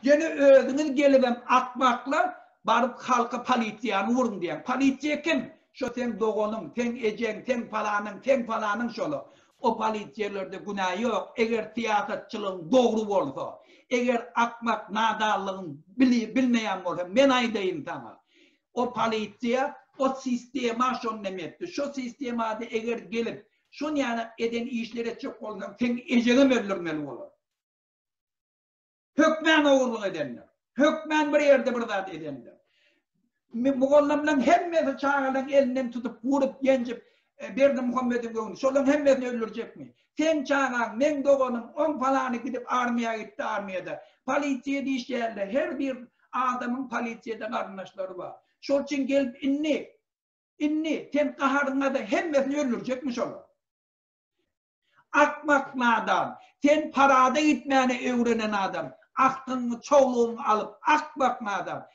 Gene özünüz gelibem akmakla barıp halka polisiyanı vurun diyen. Polisiye kim? Şu sen doğunun, sen ecen, sen falanın şolu. O polisiyelerinde günah yok. Eğer tiyatrçılığın doğru olsa, eğer akmak nadallığın bilmeyen olsa, ben aydayım sana. O polisiye, o sistema şun demetti. Şu sistemada eğer gelip, şun yani eden işlere çok olsan, sen eceni öldürmeli olur. Hükmen oğurluk edenler. Hükmen bir yerde bir zat edenler. Muğallamdan hemmesi çağırlan elinden tutup vurup yencip berdi Muhammed'in göğünü. Şolun hemmesini öldürecek mi? Sen çağıran, men doğanım 10 falanı gidip armaya gitti armiyada. Polisiye diyişlerle her bir adamın polisiyede kardeşleri var. Şol için gelip inni, sen kaharına da hemmesini öldürecek mi şolu? Akmaklı adam, sen parada gitmeyene öğrenen adam. Aklını çoğluğunu alıp akmaklı adam.